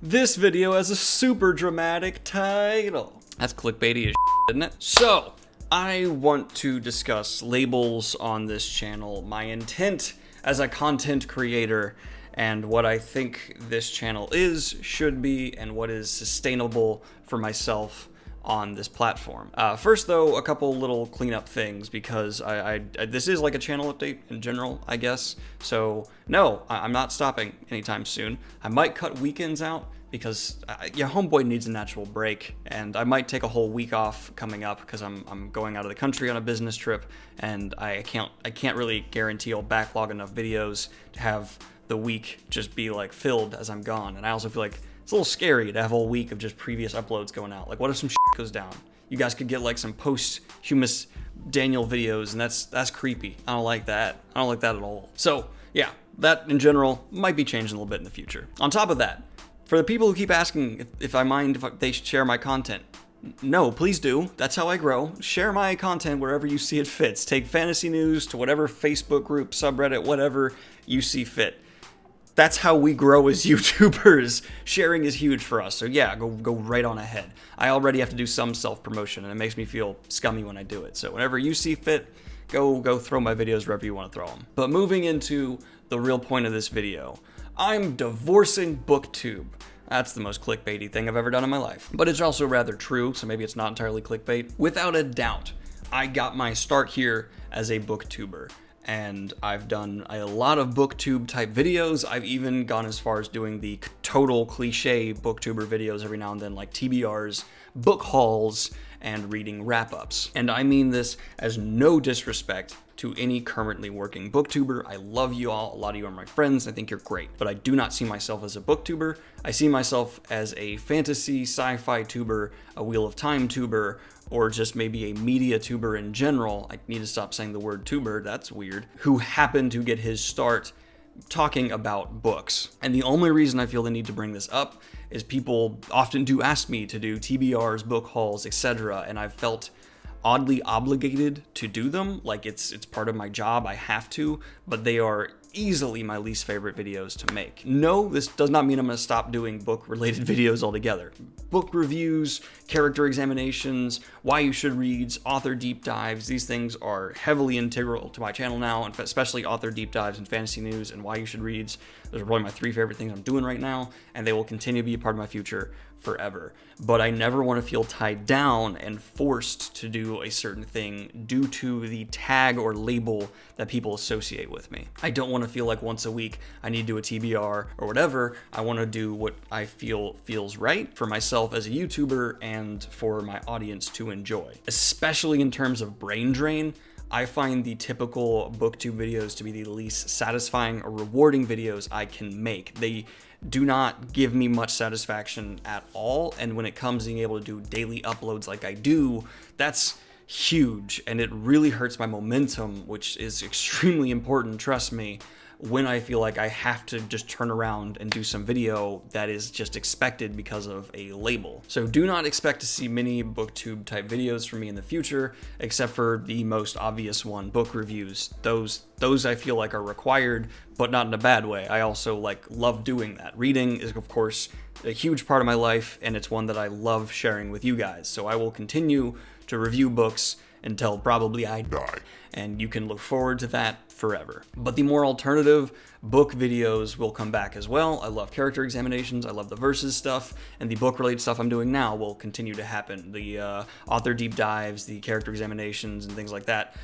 This video has a super dramatic title. That's clickbaity as shit, isn't it? So, I want to discuss labels on this channel, my intent as a content creator, and what I think this channel is, should be, and what is sustainable for myself on this platform. First though, a couple little cleanup things, because this is like a channel update in general, I guess. So no, I'm not stopping anytime soon. I might cut weekends out because homeboy needs a natural break, and I might take a whole week off coming up because I'm going out of the country on a business trip, and I can't really guarantee I'll backlog enough videos to have the week just be like filled as I'm gone. And I also feel like it's a little scary to have a whole week of just previous uploads going out. Like, what if some shit goes down? You guys could get like some posthumous Daniel videos, and that's creepy. I don't like that. I don't like that at all. So yeah, that in general might be changing a little bit in the future. On top of that, for the people who keep asking if I mind if they share my content, no, please do. That's how I grow. Share my content wherever you see it fits. Take fantasy news to whatever Facebook group, subreddit, whatever you see fit. That's how we grow as YouTubers. Sharing is huge for us, so yeah, go right on ahead. I already have to do some self-promotion, and it makes me feel scummy when I do it. So whenever you see fit, go throw my videos wherever you want to throw them. But moving into the real point of this video, I'm divorcing BookTube. That's the most clickbaity thing I've ever done in my life. But it's also rather true, so maybe it's not entirely clickbait. Without a doubt, I got my start here as a booktuber. And I've done a lot of booktube type videos. I've even gone as far as doing the total cliche booktuber videos every now and then, like TBRs, book hauls, and reading wrap-ups. And I mean this as no disrespect to any currently working booktuber. I love you all. A lot of you are my friends. I think you're great. But I do not see myself as a booktuber. I see myself as a fantasy, sci-fi tuber, a Wheel of Time tuber, or just maybe a media tuber in general. I need to stop saying the word tuber, that's weird, who happened to get his start talking about books. And the only reason I feel the need to bring this up is people often do ask me to do TBRs, book hauls, etc., and I've felt oddly obligated to do them, like it's part of my job, I have to, but they are easily my least favorite videos to make. No, this does not mean I'm gonna stop doing book-related videos altogether. Book reviews, character examinations, why you should read, author deep dives, these things are heavily integral to my channel now, and especially author deep dives and fantasy news and why you should read. Those are probably my three favorite things I'm doing right now, and they will continue to be a part of my future forever. But I never want to feel tied down and forced to do a certain thing due to the tag or label that people associate with me. I don't want to feel like once a week I need to do a TBR or whatever. I want to do what I feel feels right for myself as a YouTuber and for my audience to enjoy. Especially in terms of brain drain, I find the typical booktube videos to be the least satisfying or rewarding videos I can make. They do not give me much satisfaction at all, and when it comes to being able to do daily uploads like I do, that's huge, and it really hurts my momentum, which is extremely important, trust me, when I feel like I have to just turn around and do some video that is just expected because of a label. So do not expect to see many booktube type videos from me in the future, except for the most obvious one, book reviews. Those I feel like are required, but not in a bad way. I also love doing that. Reading is of course a huge part of my life, and it's one that I love sharing with you guys. So I will continue to review books until probably I die, and you can look forward to that forever. But the more alternative book videos will come back as well. I love character examinations, I love the verses stuff, and the book related stuff I'm doing now will continue to happen. The author deep dives, the character examinations, and things like that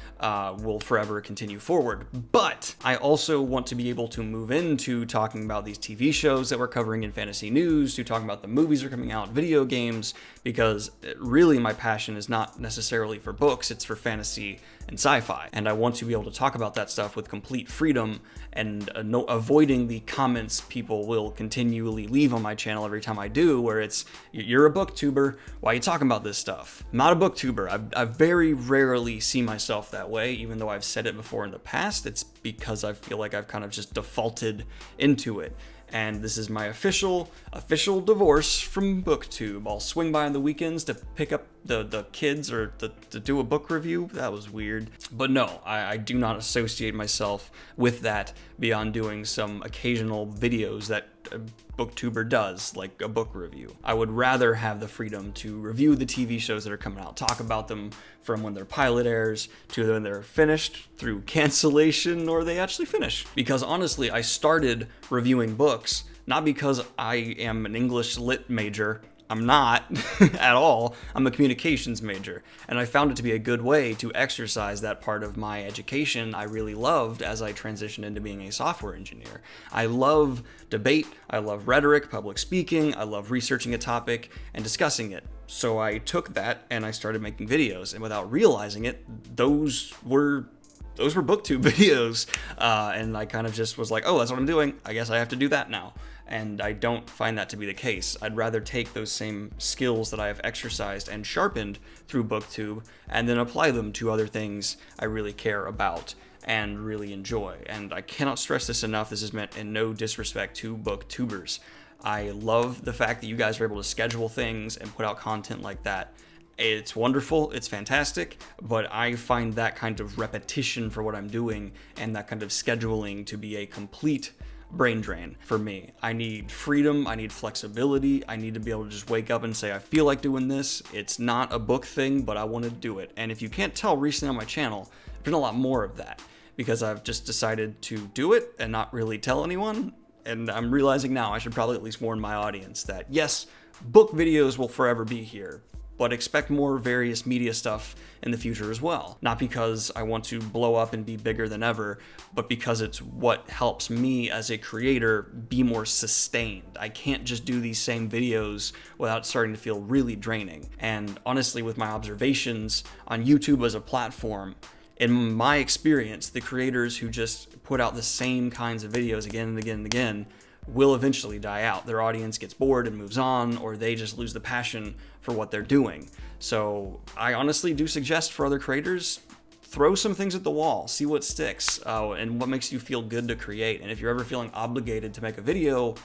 will forever continue forward. But I also want to be able to move into talking about these TV shows that we're covering in fantasy news, to talking about the movies that are coming out, video games, because really my passion is not necessarily for books, it's for fantasy and sci-fi. And I want to be able to talk about that stuff with complete freedom and avoiding the comments people will continually leave on my channel every time I do, where it's, you're a booktuber, why are you talking about this stuff? I'm not a booktuber. I very rarely see myself that way, even though I've said it before in the past. It's because I feel like I've kind of just defaulted into it. And this is my official divorce from BookTube. I'll swing by on the weekends to pick up the kids or to do a book review. That was weird. But no, I do not associate myself with that beyond doing some occasional videos that a booktuber does, like a book review. I would rather have the freedom to review the TV shows that are coming out, talk about them from when their pilot airs to when they're finished through cancellation or they actually finish. Because honestly, I started reviewing books not because I am an English lit major. I'm not at all. I'm a communications major, and I found it to be a good way to exercise that part of my education I really loved as I transitioned into being a software engineer. I love debate, I love rhetoric, public speaking, I love researching a topic and discussing it. So I took that and I started making videos, and without realizing it, those were BookTube videos, and I kind of just was like, oh, that's what I'm doing. I guess I have to do that now. And I don't find that to be the case. I'd rather take those same skills that I have exercised and sharpened through BookTube and then apply them to other things I really care about and really enjoy. And I cannot stress this enough. This is meant in no disrespect to booktubers. I love the fact that you guys are able to schedule things and put out content like that. It's wonderful, it's fantastic, but I find that kind of repetition for what I'm doing and that kind of scheduling to be a complete brain drain for me. I need freedom, I need flexibility, I need to be able to just wake up and say, I feel like doing this. It's not a book thing, but I want to do it. And if you can't tell recently on my channel, there's been a lot more of that because I've just decided to do it and not really tell anyone. And I'm realizing now I should probably at least warn my audience that yes, book videos will forever be here, but expect more various media stuff in the future as well. Not because I want to blow up and be bigger than ever, but because it's what helps me as a creator be more sustained. I can't just do these same videos without starting to feel really draining. And honestly, with my observations on YouTube as a platform, in my experience, the creators who just put out the same kinds of videos again and again and again will eventually die out. Their audience gets bored and moves on, or they just lose the passion for what they're doing. So I honestly do suggest for other creators, throw some things at the wall, see what sticks, and what makes you feel good to create. And if you're ever feeling obligated to make a video,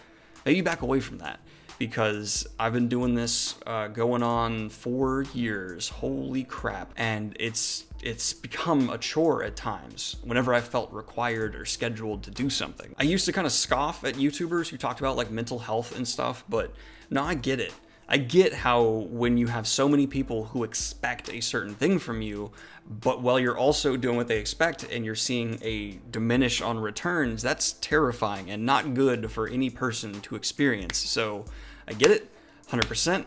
maybe back away from that. Because I've been doing this going on 4 years, holy crap, and it's become a chore at times whenever I felt required or scheduled to do something. I used to kind of scoff at YouTubers who talked about like mental health and stuff, but now I get it. I get how when you have so many people who expect a certain thing from you, but while you're also doing what they expect and you're seeing a diminish on returns, that's terrifying and not good for any person to experience. So I get it, 100%,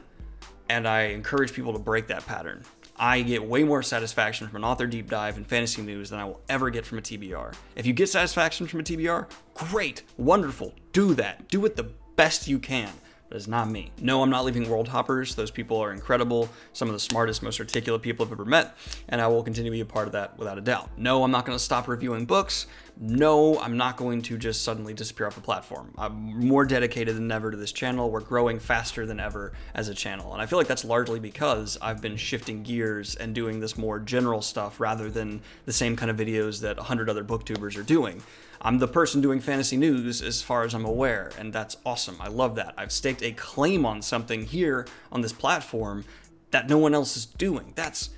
and I encourage people to break that pattern. I get way more satisfaction from an author deep dive in fantasy news than I will ever get from a TBR. If you get satisfaction from a TBR, great, wonderful, do that. Do it the best you can. But it's not me. No, I'm not leaving world hoppers. Those people are incredible. Some of the smartest, most articulate people I've ever met, and I will continue to be a part of that without a doubt. No, I'm not going to stop reviewing books. No, I'm not going to just suddenly disappear off the platform. I'm more dedicated than ever to this channel. We're growing faster than ever as a channel. And I feel like that's largely because I've been shifting gears and doing this more general stuff rather than the same kind of videos that 100 other booktubers are doing. I'm the person doing fantasy news as far as I'm aware, and that's awesome. I love that. I've staked a claim on something here on this platform that no one else is doing. That's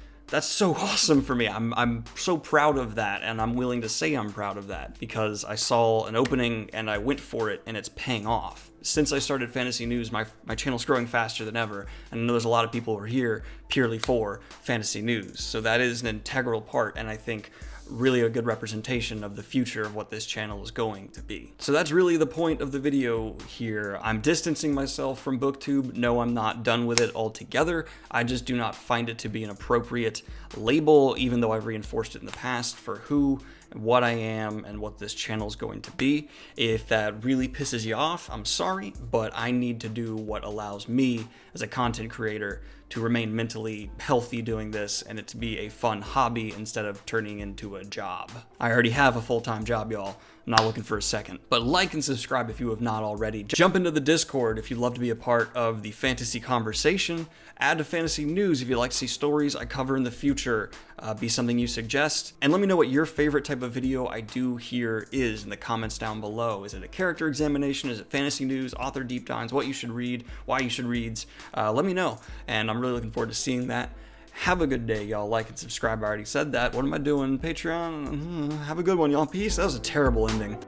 so awesome for me. I'm so proud of that, and I'm willing to say I'm proud of that because I saw an opening and I went for it, and it's paying off. Since I started fantasy news, my channel's growing faster than ever, and I know there's a lot of people who are here purely for fantasy news. So that is an integral part, and I think really a good representation of the future of what this channel is going to be. So that's really the point of the video here. I'm distancing myself from BookTube. No, I'm not done with it altogether. I just do not find it to be an appropriate label, even though I've reinforced it in the past for who and what I am and what this channel is going to be. If that really pisses you off, I'm sorry, but I need to do what allows me as a content creator to remain mentally healthy doing this and it to be a fun hobby instead of turning into a job. I already have a full-time job, y'all. I'm not looking for a second. But like and subscribe if you have not already. Jump into the Discord if you'd love to be a part of the fantasy conversation. Add to fantasy news if you'd like to see stories I cover in the future be something you suggest. And let me know what your favorite type of video I do here is in the comments down below. Is it a character examination? Is it fantasy news, author deep dives, what you should read, why you should read? Let me know. And I'm really looking forward to seeing that. Have a good day, y'all. Like and subscribe. I already said that. What am I doing? Patreon? Have a good one, y'all. Peace. That was a terrible ending.